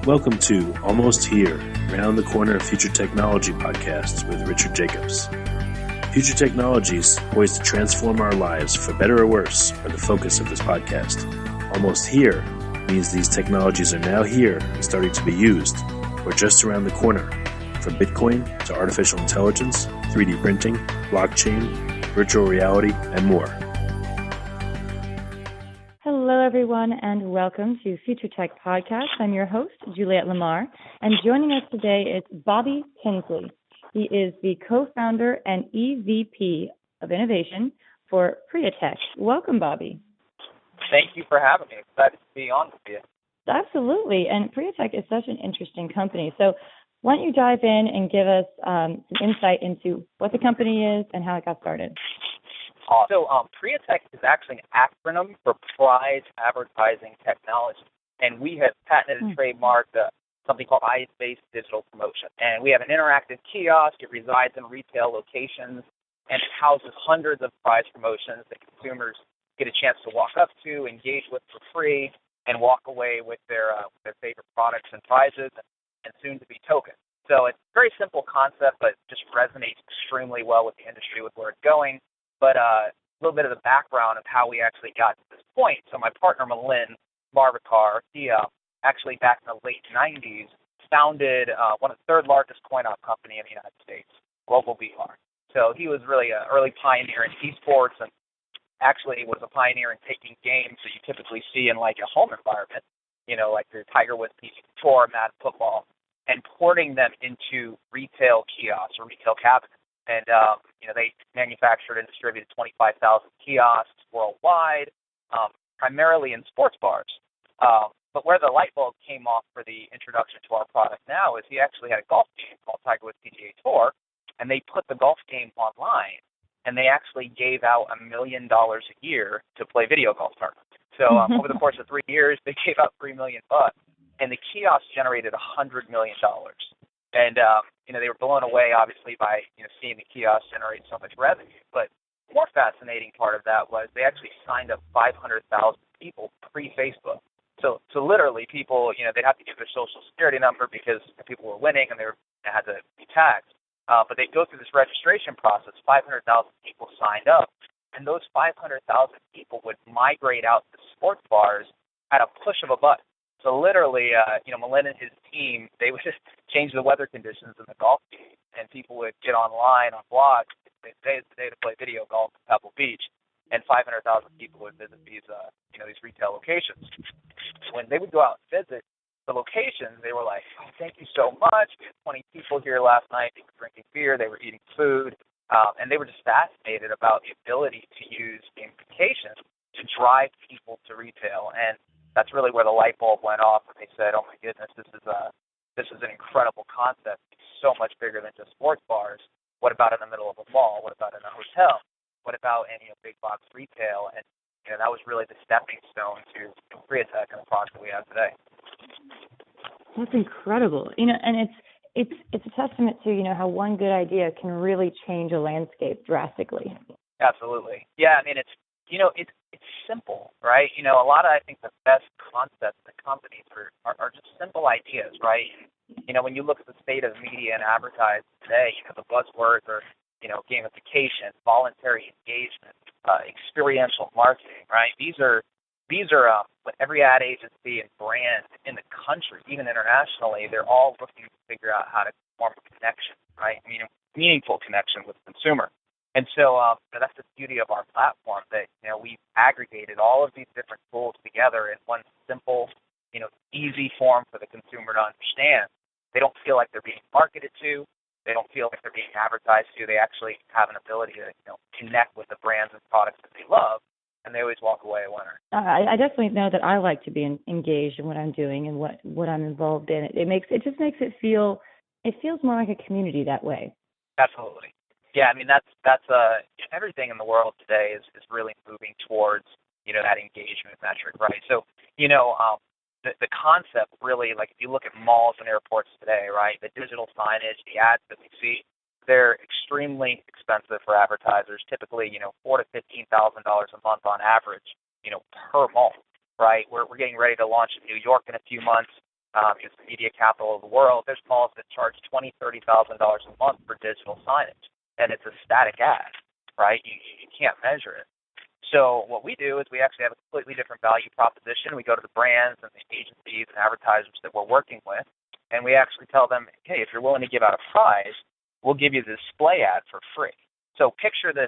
Welcome to Almost Here, Round the Corner Future Technology podcasts with Richard Jacobs. Future technologies poised to transform our lives for better or worse are the focus of this podcast. Almost here means these technologies are now here and starting to be used, or just around the corner, from Bitcoin to artificial intelligence, 3D printing, blockchain, virtual reality, and more. Hello, everyone, and welcome to Future Tech Podcast. I'm your host, Juliette Lamar, and joining us today is Bobby Tinsley. He is the co-founder and EVP of Innovation for Priatek. Welcome, Bobby. Thank you for having me. Excited to be on with you. Absolutely, and Priatek is such an interesting company. So why don't you dive in and give us some insight into what the company is and how it got started? So Priatek is actually an acronym for Prize Advertising Technology, and we have patented and trademarked something called prize-based digital promotion. And we have an interactive kiosk. It resides in retail locations, and it houses hundreds of prize promotions that consumers get a chance to walk up to, engage with for free, and walk away with their favorite products and prizes and soon-to-be tokens. So it's a very simple concept, but just resonates extremely well with the industry, with where it's going. But a little bit of the background of how we actually got to this point. So my partner, Malin Marvikar, he actually back in the late 90s founded one of the third largest coin-op company in the United States, Global VR. So he was really an early pioneer in esports and actually was a pioneer in taking games that you typically see in like a home environment, you know, like your Tiger Woods PGA Tour, Madden football, and porting them into retail kiosks or retail cabinets. And, they manufactured and distributed 25,000 kiosks worldwide, primarily in sports bars. But where the light bulb came off for the introduction to our product now is he actually had a golf game called Tiger Woods PGA Tour, and they put the golf game online, and they actually gave out $1 million a year to play video golf tournaments. So over the course of 3 years, they gave out $3 million, and the kiosk generated $100 million. And, they were blown away, obviously, by, seeing the kiosk generate so much revenue. But the more fascinating part of that was they actually signed up 500,000 people pre-Facebook. So literally people, they'd have to give their social security number because people were winning and they had to be taxed. But they'd go through this registration process. 500,000 people signed up. And those 500,000 people would migrate out to sports bars at a push of a button. So literally, Malin and his team, they would just change the weather conditions in the golf game, and people would get online on blogs. Today's the day to play video golf at Pebble Beach, and 500,000 people would visit these retail locations. When they would go out and visit the locations, they were like, "Oh, thank you so much. We had 20 people here last night. They were drinking beer. They were eating food, and they were just fascinated about the ability to use gamification to drive people to retail." And that's really where the light bulb went off, and they said, "Oh my goodness, this is an incredible concept. It's so much bigger than just sports bars. What about in the middle of a mall? What about in a hotel? What about any big box retail?" And that was really the stepping stone to Priatek and the product that we have today. That's incredible. And it's a testament to how one good idea can really change a landscape drastically. Absolutely. Yeah, I mean it's simple, right? A lot of, I think, the best concepts in companies are just simple ideas, right? When you look at the state of media and advertising today, the buzzwords are, gamification, voluntary engagement, experiential marketing, right? These are what every ad agency and brand in the country, even internationally, they're all looking to figure out how to form a connection, right? Meaningful connection with the consumer. And so that's the beauty of our platform, that we've aggregated all of these different tools together in one simple, easy form for the consumer to understand. They don't feel like they're being marketed to. They don't feel like they're being advertised to. They actually have an ability to connect with the brands and products that they love, and they always walk away a winner. I definitely know that I like to be engaged in what I'm doing and what I'm involved in. It just makes it feels more like a community that way. Absolutely. Yeah, that's everything in the world today is really moving towards that engagement metric, right? So the concept really, like if you look at malls and airports today, right, the digital signage, the ads that we see, they're extremely expensive for advertisers. Typically, $4,000 to $15,000 a month on average, per mall, right? We're getting ready to launch in New York in a few months. it's the media capital of the world. There's malls that charge $20,000, $30,000 a month for digital signage, and it's a static ad, right? You can't measure it. So what we do is we actually have a completely different value proposition. We go to the brands and the agencies and advertisers that we're working with, and we actually tell them, hey, if you're willing to give out a prize, we'll give you the display ad for free. So picture this,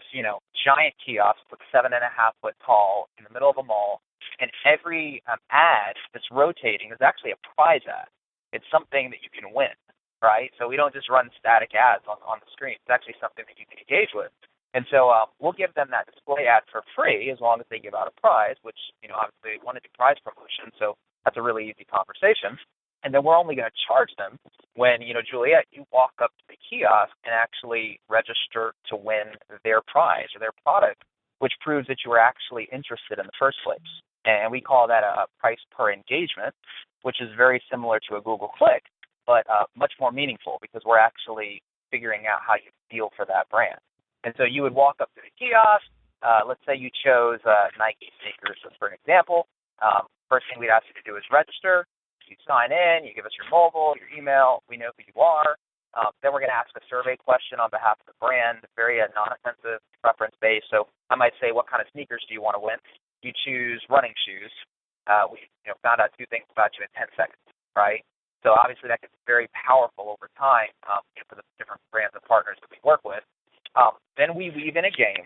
giant kiosk with 7.5 foot tall in the middle of a mall, and every ad that's rotating is actually a prize ad. It's something that you can win, right? So we don't just run static ads on the screen. It's actually something that you can engage with. And so we'll give them that display ad for free as long as they give out a prize, which, obviously they want to do prize promotion, so that's a really easy conversation. And then we're only going to charge them when, Juliet, you walk up to the kiosk and actually register to win their prize or their product, which proves that you were actually interested in the first place. And we call that a price per engagement, which is very similar to a Google click, but much more meaningful because we're actually figuring out how you feel for that brand. And so you would walk up to the kiosk. Let's say you chose Nike sneakers, for an example. First thing we'd ask you to do is register. You sign in. You give us your mobile, your email. We know who you are. Then we're going to ask a survey question on behalf of the brand, very non-offensive, preference-based. So I might say, what kind of sneakers do you want to win? You choose running shoes. We found out 2 things about you in 10 seconds, right? So obviously that gets very powerful over time for the different brands and partners that we work with. Then we weave in a game.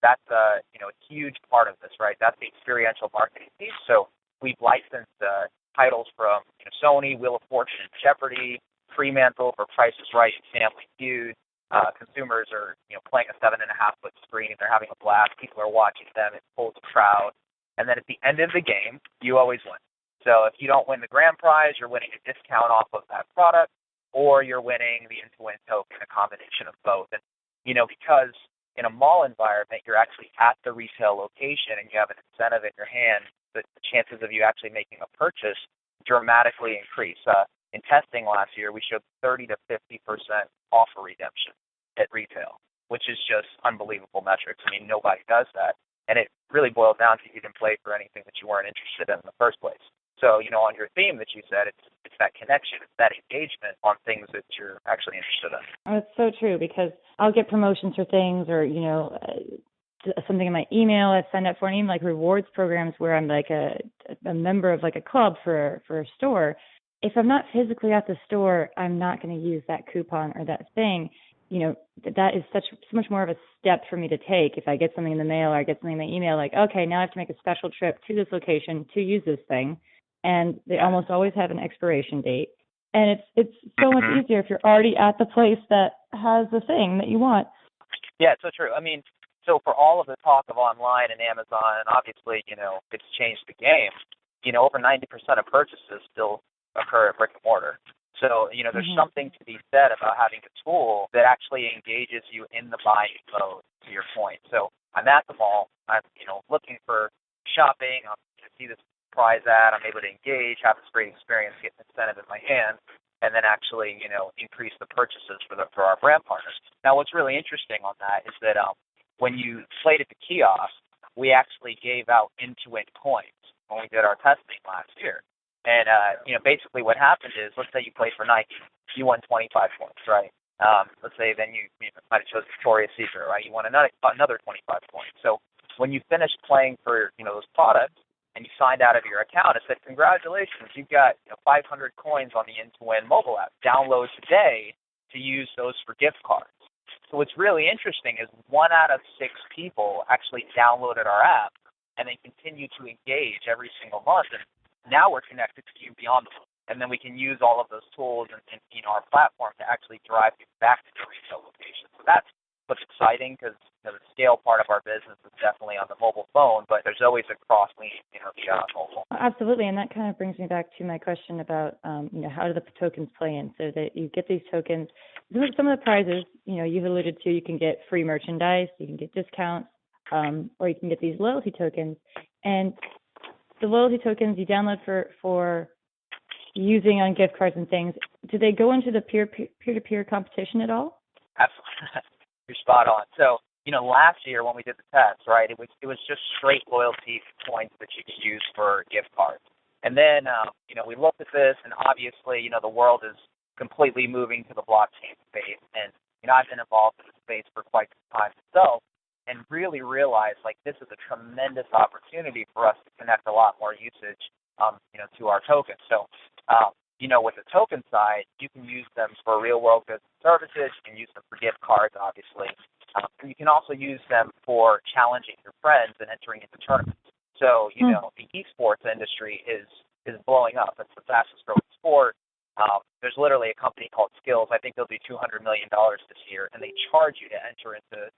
That's a huge part of this, right? That's the experiential marketing piece. So we've licensed titles from Sony, Wheel of Fortune, Jeopardy, Fremantle for Price is Right, Family Feud. Consumers are playing a 7.5 foot screen. They're having a blast. People are watching them. It pulls a crowd. And then at the end of the game, you always win. So if you don't win the grand prize, you're winning a discount off of that product, or you're winning the end-to-win token, a combination of both. And because in a mall environment, you're actually at the retail location and you have an incentive in your hand, the chances of you actually making a purchase dramatically increase. In testing last year, we showed 30 to 50% offer redemption at retail, which is just unbelievable metrics. I mean, nobody does that. And it really boils down to you didn't play for anything that you weren't interested in the first place. So, on your theme that you said, it's that connection, it's that engagement on things that you're actually interested in. Oh, it's so true because I'll get promotions for things or, something in my email. I've signed up for an even like rewards programs where I'm like a member of like a club for a store. If I'm not physically at the store, I'm not going to use that coupon or that thing. That is so much more of a step for me to take. If I get something in the mail or I get something in my email, like, okay, now I have to make a special trip to this location to use this thing. And they almost always have an expiration date. And it's so much easier if you're already at the place that has the thing that you want. Yeah, it's so true. I mean, so for all of the talk of online and Amazon, and obviously, it's changed the game, over 90% of purchases still occur at brick and mortar. So, there's something to be said about having a tool that actually engages you in the buying mode, to your point. So I'm at the mall. I'm, looking for shopping. I'm going to see this prize ad. I'm able to engage, have this great experience, get an incentive in my hand, and then actually, increase the purchases for our brand partners. Now, what's really interesting on that is that when you played at the kiosk, we actually gave out end-to-end coins when we did our testing last year. And, basically what happened is, let's say you played for Nike, you won 25 points, right? Let's say then you might have chosen Victoria's Secret, right? You won another 25 points. So when you finished playing for, those products and you signed out of your account, it said, congratulations, you've got 500 coins on the end-to-win mobile app. Download today to use those for gift cards. So what's really interesting is 1 out of 6 people actually downloaded our app and they continue to engage every single month. And now we're connected to you beyond the phone. And then we can use all of those tools and our platform to actually drive you back to the retail location. So that's what's exciting because the scale part of our business is definitely on the mobile phone, but there's always a cross-link beyond mobile. Absolutely, and that kind of brings me back to my question about how do the tokens play in? So that you get these tokens. Some of the prizes, you've alluded to, you can get free merchandise, you can get discounts, or you can get these loyalty tokens. And the loyalty tokens you download for using on gift cards and things, do they go into the peer-to-peer competition at all? Absolutely. You're spot on. So, last year when we did the test, right, it was just straight loyalty points that you could use for gift cards. And then, we looked at this, and obviously, the world is completely moving to the blockchain space. And, I've been involved in the space for quite some time myself and really realized, this is a tremendous opportunity for us to connect a lot more usage, to our tokens. So, with the token side, you can use them for real-world goods and services. You can use them for gift cards, obviously. And you can also use them for challenging your friends and entering into tournaments. So, the esports industry is blowing up. It's the fastest growing sport. There's literally a company called Skills. I think they'll do $200 million this year, and they charge you to enter into,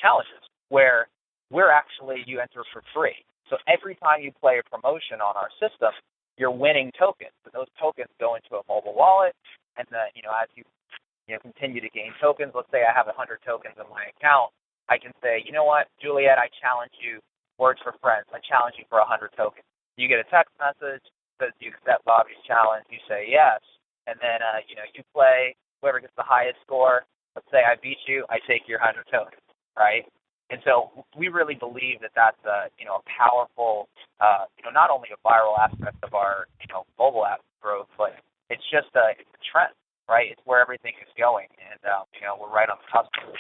challenges where you enter for free. So every time you play a promotion on our system, you're winning tokens. And those tokens go into a mobile wallet, and then, as you continue to gain tokens, let's say I have 100 tokens in my account, I can say, you know what, Juliet, I challenge you, Words for Friends, I challenge you for 100 tokens. You get a text message, says you accept Bobby's challenge, you say yes, and then, you play, whoever gets the highest score, let's say I beat you, I take your 100 tokens, right? And so we really believe that that's a powerful, not only a viral aspect of our, mobile app growth, but it's just it's a trend, right? It's where everything is going, and, we're right on the cusp of it.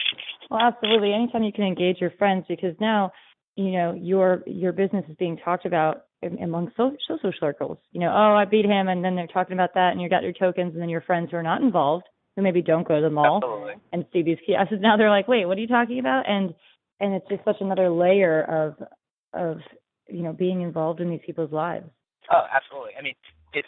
Well, absolutely. Anytime you can engage your friends, because now, your business is being talked about among social circles. Oh, I beat him, and then they're talking about that, and you got your tokens, and then your friends who are not involved, who maybe don't go to the mall Absolutely. and see these kiosks, now they're like, wait, what are you talking about? And it's just such another layer of being involved in these people's lives. Oh, absolutely. I mean, it's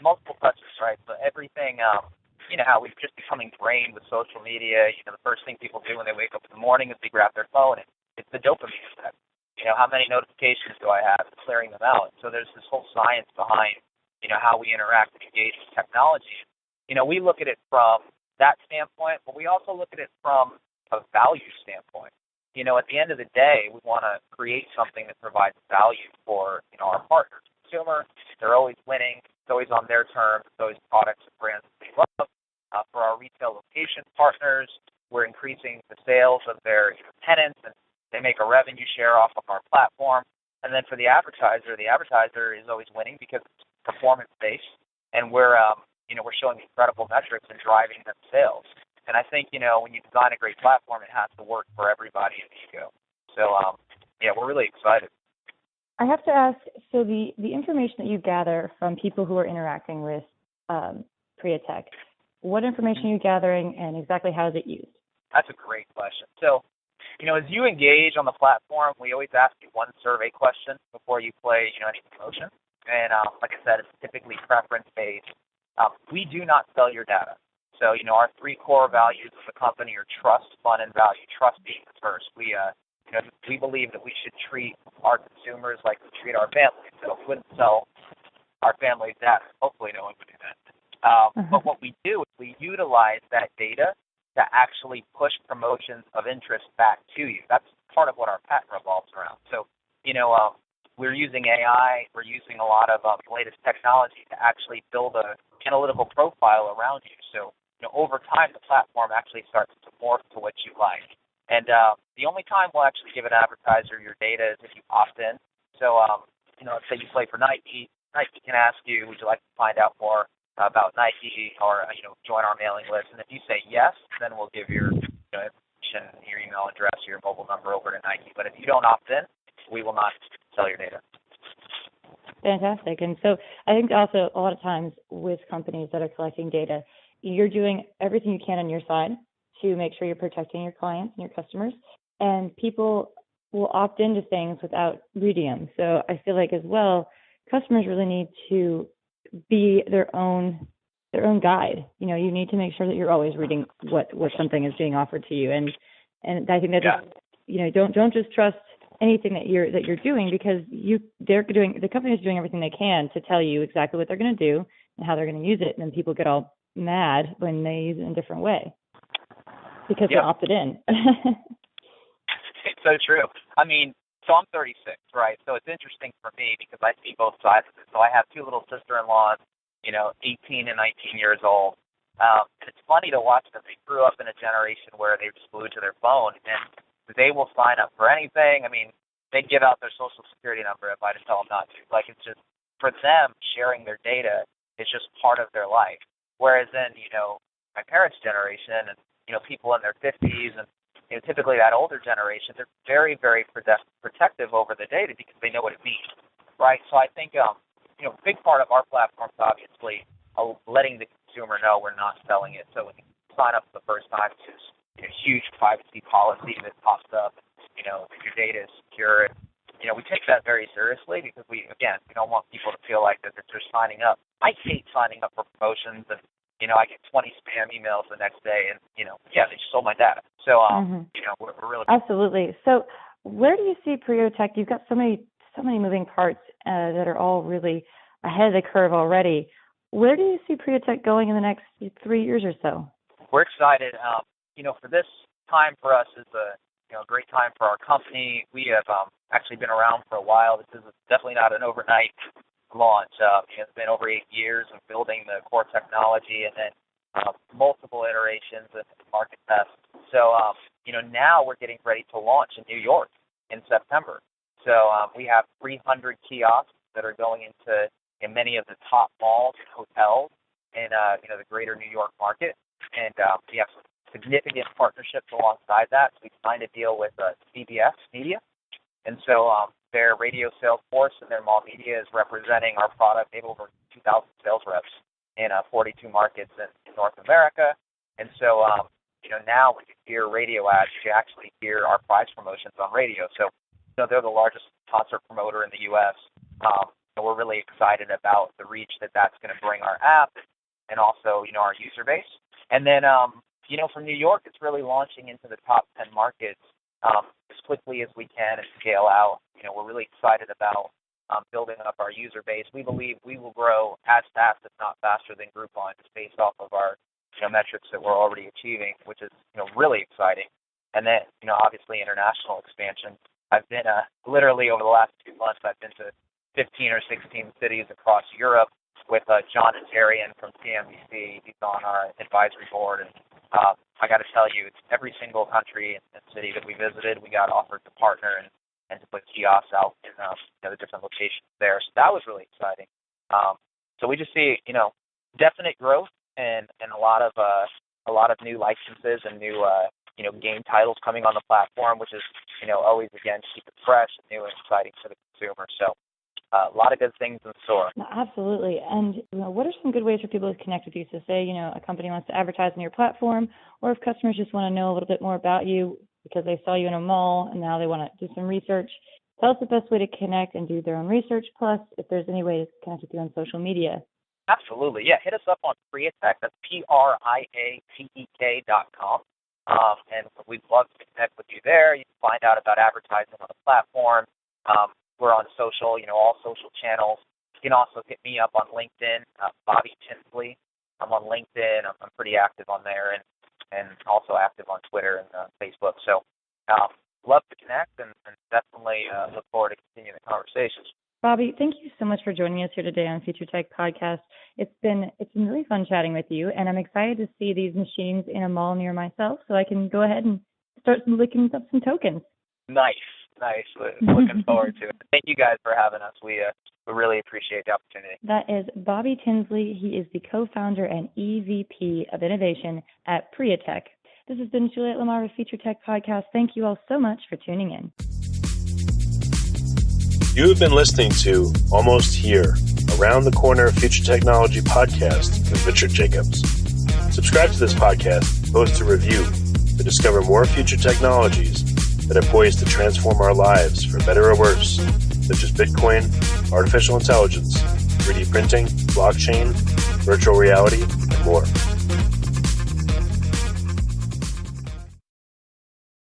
multiple touches, right? So everything, how we've just become ingrained with social media. The first thing people do when they wake up in the morning is they grab their phone, and it's the dopamine effect. How many notifications do I have? And clearing them out. So there's this whole science behind, how we interact and engage with technology. We look at it from that standpoint, but we also look at it from a value standpoint. At the end of the day, we want to create something that provides value for, our partners. Consumer, they're always winning. It's always on their terms. It's always products and brands that they love. For our retail location partners, we're increasing the sales of their tenants, and they make a revenue share off of our platform. And then for the advertiser is always winning because it's performance-based, and we're showing incredible metrics and driving them sales. And I think, when you design a great platform, it has to work for everybody in the ego. So, we're really excited. I have to ask, so the information that you gather from people who are interacting with Priatek, what information are you gathering, and exactly how is it used? That's a great question. So, as you engage on the platform, we always ask you one survey question before you play, any promotion. And like I said, it's typically preference-based. We do not sell your data. So, our three core values of the company are trust, fun, and value. Trust being the first. We believe that we should treat our consumers like we treat our families. So we wouldn't sell our family's data. Hopefully no one would do that. But what we do is we utilize that data to actually push promotions of interest back to you. That's part of what our patent revolves around. So, we're using AI. We're using a lot of the latest technology to actually build an analytical profile around you. So, over time, the platform actually starts to morph to what you like. And the only time we'll actually give an advertiser your data is if you opt in. So, let's say you play for Nike. Nike can ask you, would you like to find out more about Nike or, join our mailing list? And if you say yes, then we'll give your information, your email address, your mobile number over to Nike. But if you don't opt in, we will not sell your data. Fantastic. And so I think also a lot of times with companies that are collecting data, you're doing everything you can on your side to make sure you're protecting your clients and your customers. And people will opt into things without reading them. So I feel like as well, customers really need to be their own guide. You need to make sure that you're always reading what something is being offered to you. And I think that don't just trust anything that you're doing, because the company is doing everything they can to tell you exactly what they're going to do and how they're going to use it, and then people get all mad when they use it in a different way because they opted in. It's so true. I mean, so I'm 36, right? So it's interesting for me because I see both sides of it. So I have two little sister-in-laws, 18 and 19 years old. And it's funny to watch them. They grew up in a generation where they were just glued to their phone, and they will sign up for anything. I mean, they'd give out their social security number if I didn't tell them not to. Like, it's just for them, sharing their data is just part of their life. Whereas in, my parents' generation and, people in their 50s and, typically that older generation, they're very, very protective over the data because they know what it means, right? So I think, a big part of our platform is obviously letting the consumer know we're not selling it. So when you sign up for the first time, there's a huge privacy policy that pops up, your data is secure. And, we take that very seriously because we don't want people to feel like that they're just signing up. I hate signing up for promotions and, I get 20 spam emails the next day and, they just sold my data. So, we're really... Absolutely. So where do you see Priatek? You've got so many moving parts that are all really ahead of the curve already. Where do you see Priatek going in the next 3 years or so? We're excited. For this time for us is a great time for our company. We have actually been around for a while. This is definitely not an overnight launch. It's been over 8 years of building the core technology and then multiple iterations and market tests. So, now we're getting ready to launch in New York in September. So we have 300 kiosks that are going into many of the top malls and hotels in the greater New York market. And we have some significant partnerships alongside that. So we signed a deal with CBS Media. And so their radio sales force and their mall media is representing our product. They have over 2,000 sales reps in 42 markets in North America. And so, now when you hear radio ads, you actually hear our prize promotions on radio. So, they're the largest concert promoter in the U.S. We're really excited about the reach that that's going to bring our app and also, our user base. And then, from New York, it's really launching into the top 10 markets as quickly as we can and scale out. We're really excited about building up our user base. We believe we will grow as fast, if not faster, than Groupon, just based off of our metrics that we're already achieving, which is really exciting. And then obviously international expansion. I've been literally over the last 2 months, I've been to 15 or 16 cities across Europe with John Azarian from CNBC. He's on our advisory board, and I got to tell you, it's every single country and city that we visited, we got offered to partner and to put kiosks out in the different locations there. So that was really exciting. So we just see definite growth and a lot of new licenses and new game titles coming on the platform, which is always again keep it fresh and new and exciting for the consumer. So a lot of good things in store. Absolutely. And what are some good ways for people to connect with you? So say a company wants to advertise on your platform, or if customers just want to know a little bit more about you because they saw you in a mall and now they want to do some research. Tell us the best way to connect and do their own research, plus if there's any way to connect with you on social media. Absolutely. Yeah, hit us up on Priatek. That's Priatek.com. And we'd love to connect with you there. You can find out about advertising on the platform. We're on social, all social channels. You can also hit me up on LinkedIn, Bobby Tinsley. I'm on LinkedIn. I'm pretty active on there and also active on Twitter and Facebook. So love to connect and definitely look forward to continuing the conversations. Bobby, thank you so much for joining us here today on Future Tech Podcast. It's been really fun chatting with you, and I'm excited to see these machines in a mall near myself so I can go ahead and start looking up some tokens. Nice. Looking forward to it. Thank you guys for having us. We really appreciate the opportunity. That is Bobby Tinsley. He is the co-founder and EVP of Innovation at Priatek. This has been Juliet Lamar with Future Tech Podcast. Thank you all so much for tuning in. You have been listening to Almost Here, Around the Corner Future Technology Podcast with Richard Jacobs. Subscribe to this podcast, post a review to discover more future technologies that are poised to transform our lives for better or worse, such as Bitcoin, artificial intelligence, 3D printing, blockchain, virtual reality, and more.